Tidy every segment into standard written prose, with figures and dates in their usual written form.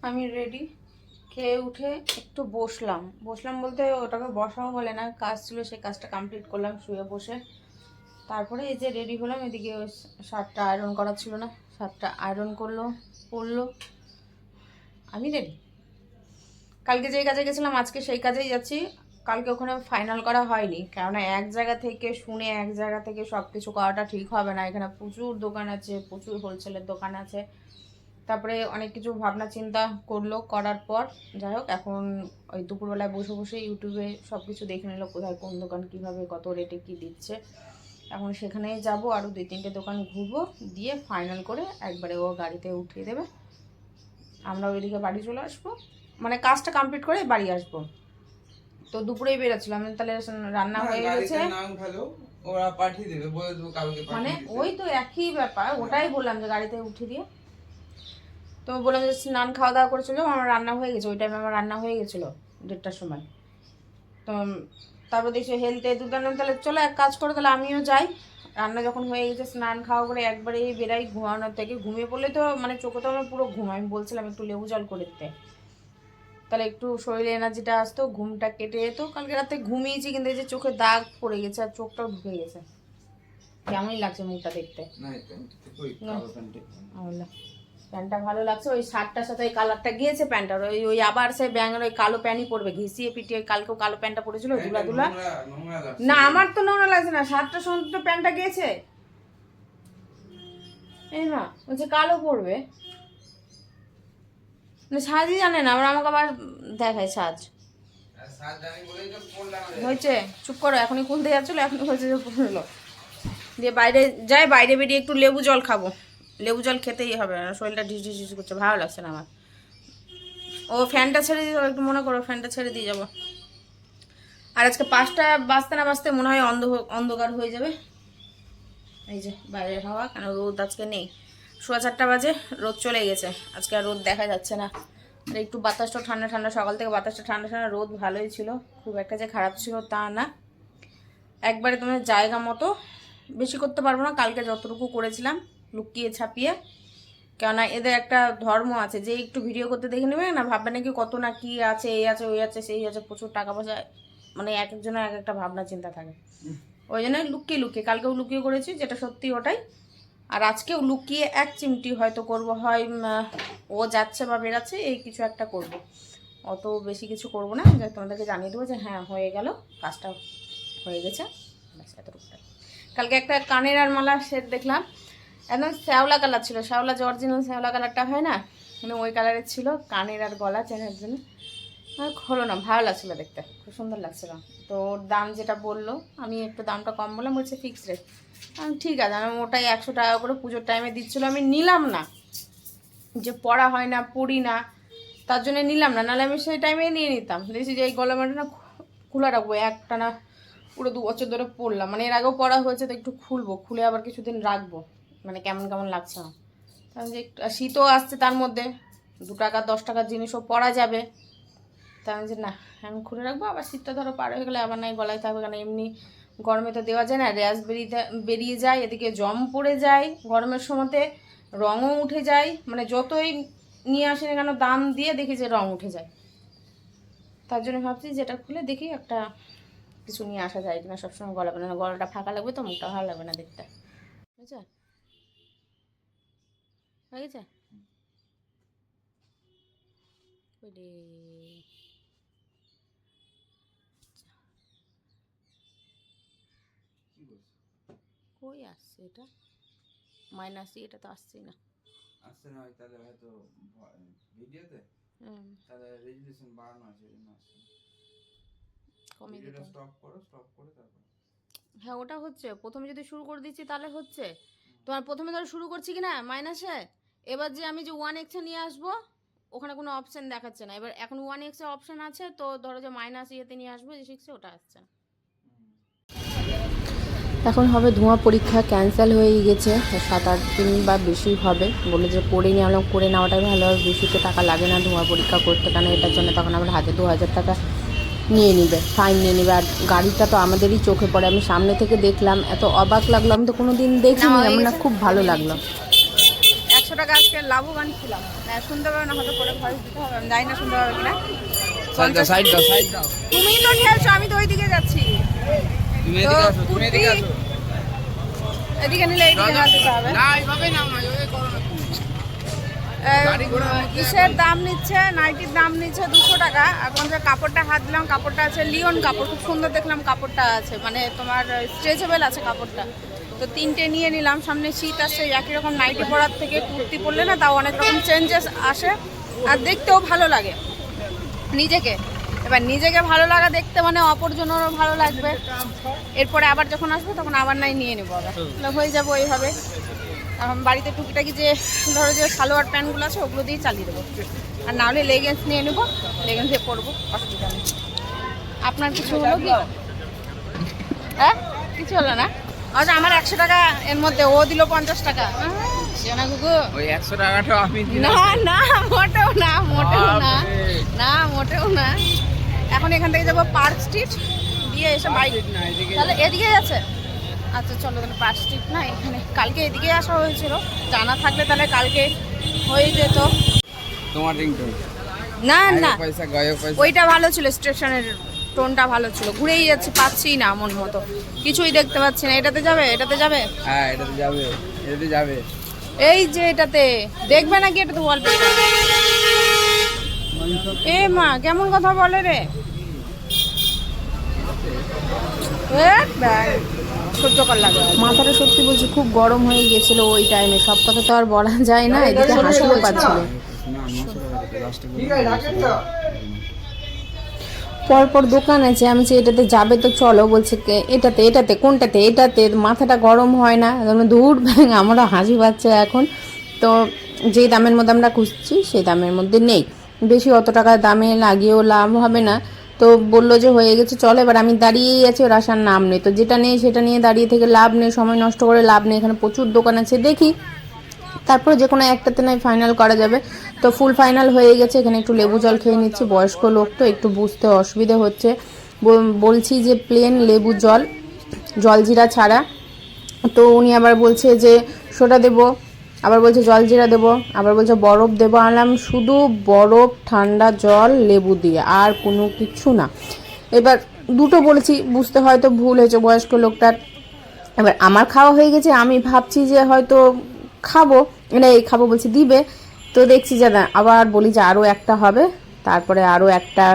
আমি রেডি, খেয়ে উঠে একটু বসলাম বলতে ওটাকে বসাও বলে না, কাজ ছিল সেই কাজটা কমপ্লিট করলাম শুয়ে বসে। তারপরে এই যে রেডি হলাম, এদিকে ওই শার্টটা আয়রন করা ছিল না, শার্টটা আয়রন পরলো। আমি রেডি, কালকে যেই কাজে গেছিলাম আজকে সেই কাজেই যাচ্ছি। কালকে ওখানে ফাইনাল করা হয়নি, কেননা এক জায়গা থেকে শুনে এক জায়গা থেকে সব কিছু করাটা ঠিক হবে না। এখানে প্রচুর দোকান আছে, প্রচুর হোলসেলের দোকান আছে। তারপরে অনেক কিছু ভাবনা চিন্তা করার পর যাই হোক, এখন ওই দুপুরবেলায় বসে বসে ইউটিউবে সব কিছু দেখে নিল, কোথায় কোন দোকান কীভাবে কত রেটে কী দিচ্ছে। এখন সেখানেই যাব, আরও 2-3টে দোকান ঘুরবো, দিয়ে ফাইনাল করে একবারে ও গাড়িতে উঠিয়ে দেবে। আমরা ওইদিকে বাড়ি চলে আসবো, মানে কাজটা কমপ্লিট করে বাড়ি আসবো। তো দুপুরেই বেরোচ্ছিলাম, তাহলে রান্না হয়ে গেছে, ওরা পাঠিয়ে দেবে, বলে দেবো কালকে মানে ওই তো একই ব্যাপার, ওটাই বললাম যে গাড়িতে উঠিয়ে দিয়ে। তো বললাম যে স্নান খাওয়া দাওয়া করেছিল, আমার রান্না হয়ে গেছে, ওই টাইমে আমার রান্না হয়ে গেছিলো 1:30টার সময়। তো তারপর দেখছি হেলতে দুদান, তাহলে চলো এক কাজ করো, তাহলে আমিও যাই। রান্না যখন হয়ে গেছে, স্নান খাওয়া করে একবারেই বেরাই ঘুমানোর থেকে। ঘুমিয়ে পড়লে তো মানে চোখে তো আমার পুরো ঘুম। আমি বলছিলাম একটু লেবু জল করে দিতে, তাহলে একটু শরীরে এনার্জিটা আসতো, ঘুমটা কেটে যেত। কালকে রাতে ঘুমিয়েছি, কিন্তু এই যে চোখে দাগ পড়ে গেছে আর চোখটাও ঢুকে গেছে, কেমনই লাগছে মুখটা দেখতে। প্যান্টটা ভালো লাগছে, ওই শার্টটার সাথে ওই কালারটা গিয়েছে প্যান্টটার, ওই আবার সেই ব্যাঙের ওই কালো প্যান্টই পরবে, ঘিসিয়ে পিটিয়ে। কালকেও কালো প্যান্টটা পরেছিল ধুলা ধুলা। না আমার তো নোংরা লাগছে না, শার্টটার সঙ্গে তো প্যান্টটা গিয়েছে। এই না বলছে কালো পরবে, সাজই জানে না, আবার আমাকে আবার দেখায় সাজ। হয়েছে, চুপ করো, এখনই খুলতে যাচ্ছিলো, এখনই হয়েছে যে পড়লো। দিয়ে বাইরে যাই, বাইরে বেরিয়ে একটু লেবু জল খাবো, লেবু জল খেতেই হবে, শরীরটা ঢিস ঢিস ঢিস করছে, ভালো লাগছে না আমার। ও ফ্যানটা ছেড়ে দিয়ে যাবো, একটু মনে করো ফ্যানটা ছেড়ে দিয়ে যাবো। আর আজকে 5টা বাজতে না বাজতে মনে হয় অন্ধকার হয়ে যাবে। এই যে বাইরের হাওয়া, কেন রোদ আজকে নেই, 4:30 বাজে রোদ চলে গেছে, আজকে আর রোদ দেখা যাচ্ছে না। আর একটু বাতাসটা ঠান্ডা ঠান্ডা, সকাল থেকে বাতাসটা ঠান্ডা ঠান্ডা, রোদ ভালোই ছিল, খুব একটা যে খারাপ ছিল তা না। একবারে তোমার জায়গা মতো, বেশি করতে পারবো না, কালকে যতটুকু করেছিলাম লুকিয়ে ছাপিয়ে। কেননা এদের একটা ধর্ম আছে যে একটু ভিডিও করতে দেখে নেবে না, ভাববে নাকি কত না কি আছে, এই আছে ওই আছে সেই আছে, প্রচুর টাকা পয়সা, মানে এক একজনের এক একটা ভাবনা চিন্তা থাকে। ওই জন্য লুকিয়ে লুকিয়ে, কালকেও লুকিয়ে করেছি, যেটা সত্যি ওটাই। আর আজকেও লুকিয়ে এক চিমটি হয়তো করব, হয় ও যাচ্ছে বা বেরাচ্ছে, এই কিছু একটা করব। অত বেশি কিছু করব না, যে তোমাদেরকে জানিয়ে দেবো যে হ্যাঁ হয়ে গেল, কাজটা হয়ে গেছে, ব্যাস এতটুকুটাই। কালকে একটা কানের আর মালার সেট দেখলাম, একদম শ্যাওলা কালার ছিল, শ্যাওলা যে অরিজিনাল শ্যাওলা কালারটা হয় না, মানে ওই কালারের ছিল, কানের আর গলা চেনার জন্য। হলো না, ভালো লাগছিলো দেখতে, খুব সুন্দর লাগছিল। তো ওর দাম যেটা বললো, আমি একটু দামটা কম বললাম, বলছে ফিক্স রেট। ঠিক আছে, আমি ওটাই 100 টাকা করে পুজোর টাইমে দিচ্ছিলো, আমি নিলাম না, যে পড়া হয় না পড়ি না তার জন্য নিলাম না, নাহলে আমি সেই টাইমেই নিয়ে নিতাম। দেখছি যে এই গলামাটা না খোলা রাখবো, একটা না পুরো 2 বছর ধরে পড়লাম, মানে এর আগেও পড়া হয়েছে, তো একটু খুলবো, খুলে আবার কিছুদিন রাখবো, মানে কেমন কেমন লাগছে না। কারণ যে শীতও আসছে, তার মধ্যে 2 টাকা 10 টাকার জিনিসও পরা যাবে, তাই আমি যে না আমি খুলে রাখবো, আবার শীতটা ধরো পার হয়ে গেলে আবার নাই গলায় থাকবে, কারণ এমনি গরমে তো দেওয়া যায় না, র্যাশ বেরিয়ে যায়, এদিকে জম পড়ে যায়, গরমের সময়তে রঙও উঠে যায়, মানে যতই নিয়ে আসে না কেন দাম দিয়ে দেখি যে রঙ উঠে যায়। তার জন্য ভাবছি যেটা খুলে দেখি একটা কিছু নিয়ে আসা যায় কিনা, সবসময় গলা বানানো, গলাটা ফাঁকা লাগবে তো, মুখটা ভালো লাগবে না দেখতে, বুঝছো? হয়ে গেছে। কই আসছে এটা, মাইনাসই, এটা তো আসছেই না, আসছে না, তাহলে হয়তো ভিডিওতে তাহলে রেজুলেশন বাড়ানো আছে, এজন্য আসছে। কমে ভিডিওটা স্টপ করো, স্টপ করে তারপর। হ্যাঁ ওটা হচ্ছে, প্রথমে যদি শুরু করে দিচ্ছি তাহলে হচ্ছে। তোমার প্রথমে ধরো শুরু করছি কি না মাইনাসে, এবার যে আমি যে 1x নিয়ে আসবো, ওখানে কোনো অপশান দেখাচ্ছে না। এবার এখন 1x এর অপশান আছে, তো ধরো যে মাইনাস ইয়েতে নিয়ে আসবো, যে 6 ওটা আসছে না। এখন হবে ধোঁয়া পরীক্ষা, ক্যান্সেল হয়ে গেছে, 7-8 দিন বা বেশি হবে, বলে যে করে নিয়ে আমরা করে নেওয়াটাই ভালো হবে, বেশি তো টাকা লাগে না ধোঁয়া পরীক্ষা করতে, কারণ এটার জন্য তখন আমার হাতে 2000 টাকা নিয়ে নিবে, ফাইন নিয়ে নিবে। আর গাড়িটা তো আমাদেরই চোখে পড়ে, আমি সামনে থেকে দেখলাম, এত অবাক লাগলো, আমি তো কোনো দিন দেখিনি, আমার না খুব ভালো লাগলো। 100 টাকা আজকে লাভবান ছিলাম। শুনতে পাবে না হয়তো, পরে ভয়েস দিতে হবে, আমি জানি না শুনতে পাবে কিনা। সাইড দাও তুমি তো ঠেলছো, আমি তো ওইদিকে যাচ্ছি। তুমি এদিকে আসো, তুমি এদিকে আসো। এদিকে নিলে এইদিকে না যেতে হবে। না এইভাবে নাও না, ওই করো না তুমি। গাড়ি ঘোড়ার মধ্যে কিসের দাম নিচ্ছে, নাইটির দাম নিচ্ছে 200 টাকা। এখন যে কাপড়টা হাত দিলাম, কাপড়টা আছে লিওন কাপড়, খুব সুন্দর দেখলাম কাপড়টা আছে, মানে তোমার স্ট্রেচেবল আছে কাপড়টা। তো 3টে নিয়ে নিলাম। সামনে শীত আসছে, একই রকম নাইটি পরার থেকে কুর্তি পরলে না তাও অনেক রকম চেঞ্জেস আসে, আর দেখতেও ভালো লাগে নিজেকে। এবার নিজেকে ভালো লাগা দেখতে মানে অপরজনেরও ভালো লাগবে। এরপরে আবার যখন আসবো তখন আবার নাই নিয়ে নেবো, আবার হয়ে যাবো এইভাবে। এখন বাড়িতে টুকিটাকি যে ধরো যে সালোয়ার প্যান্টগুলো আছে ওগুলো দিয়ে চালিয়ে দেবো, আর নাহলে লেগিংস নিয়ে নেবো, লেগিংস দিয়ে পরবো, অসুবিধা নেই। আপনার কিছু হলো কি? হ্যাঁ, কিছু হলো না। আচ্ছা, আমার 100 টাকা এর মধ্যে, ও দিল 50 টাকা। না গুগু, ওই 100 টাকাটা আমি না না মোটেও না, মোটেও না, না মোটেও না। এখন এখান থেকে যাবো পার্ক স্ট্রিট, দিয়ে এসে বাইক, তাহলে এদিকে যাচ্ছে। আচ্ছা চলো তাহলে পার্ক স্ট্রিট না, এখানে কালকে এদিকে আসা হয়েছিল, জানা থাকলে তাহলে কালকে হয়ে যেত। তোমার রিংটোন না না, পয়সা গায়ক পয়সা ওইটা ভালো ছিল, স্টেশনের টোনটা ভালো ছিল। ঘুরেই যাচ্ছি, পাচ্ছি না মন মতো, কিছুই দেখতে পাচ্ছি না। এটাতে যাবে, এটাতে যাবে, হ্যাঁ এটাতে যাবে, এটাতে যাবে। এই যে এটাতে দেখবে নাকি? এটাতে ওয়ালপেপার। এ মা, কেমন কথা বলে রে, সহ্য কর লাগে। মাথাটা সত্যি বলছি খুব গরম হয়ে গেছিল ওই টাইমে, সব কথা তো আর বলা যায় না। এদিকে হাসিও পাচ্ছিল। পরপর দোকান আছে, আমি যে এটাতে যাবে তো চলো, বলছে এটাতে, এটাতে কোনটাতে, এটাতে। মাথাটা গরম হয় না, দূর ব্যাং, আমরা হাসি পাচ্ছে এখন। তো যে দামের মধ্যে আমরা খুঁজছি সেই দামের মধ্যে নেই, বেশি অত টাকা দামে লাগিয়েও লাভ হবে না। তো বললো যে হয়ে গেছে চলো। এবার আমি দাঁড়িয়েই আছি, ওর আসার নাম নেই। তো যেটা নেই সেটা নিয়ে দাঁড়িয়ে থেকে লাভ নেই, সময় নষ্ট করে লাভ নেই। এখানে প্রচুর দোকান আছে, দেখি তারপরে যে কোনো একটাতে নয় ফাইনাল করা যাবে। তো ফুল ফাইনাল হয়ে গেছে। এখানে একটু লেবু জল খেয়ে নিচ্ছি, বয়স্ক লোক তো একটু বুঝতে অসুবিধে হচ্ছে। বলছি যে প্লেন লেবু জল, জলজিরা ছাড়া। তো উনি আবার বলছে যে সোডা দেবো, আবার বলছে জলজিরা দেবো, আবার বলছে বরফ দেবো। আনলাম শুধু বরফ, ঠান্ডা জল, লেবু দিয়ে, আর কোনো কিছু না। এবার দুটো বলেছি, বুঝতে হয়তো ভুল হয়েছে বয়স্ক লোকটার। এবার আমার খাওয়া হয়ে গেছে, আমি ভাবছি যে হয়তো খাবো, মানে এই খাবো বলছি দিবে। তো দেখছি যে আবার বলি যে আরও একটা হবে, তারপরে আরও একটা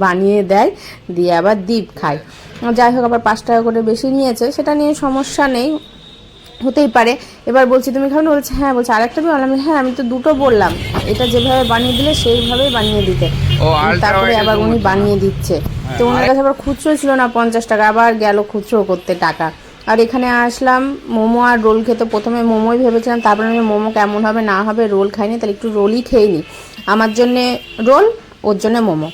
বানিয়ে দেয়, দিয়ে আবার দ্বীপ খাই। যাই হোক, আবার 5 টাকা করে বেশি নিয়েছে, সেটা নিয়ে সমস্যা নেই, হতেই পারে। এবার বলছি তুমি খাও না, বলছে হ্যাঁ। বলছে আর একটা দিও, বললাম হ্যাঁ, আমি তো দুটো বললাম, এটা যেভাবে বানিয়ে দিলে সেইভাবেই বানিয়ে দিতে। তারপরে আবার উনি বানিয়ে দিচ্ছে। তো ওনার কাছে আবার খুচরো ছিল না 50 টাকা, আবার গেল খুচরো করতে টাকা। আর এখানে আসলাম মোমো আর রোল খেতে। প্রথমে মোমোই ভেবেছিলাম, তারপরে আমি মোমো কেমন হবে না হবে, রোল খাইনি, তাহলে একটু রোলই খেয়ে নিই। আমার জন্যে রোল, ওর জন্য মোমো।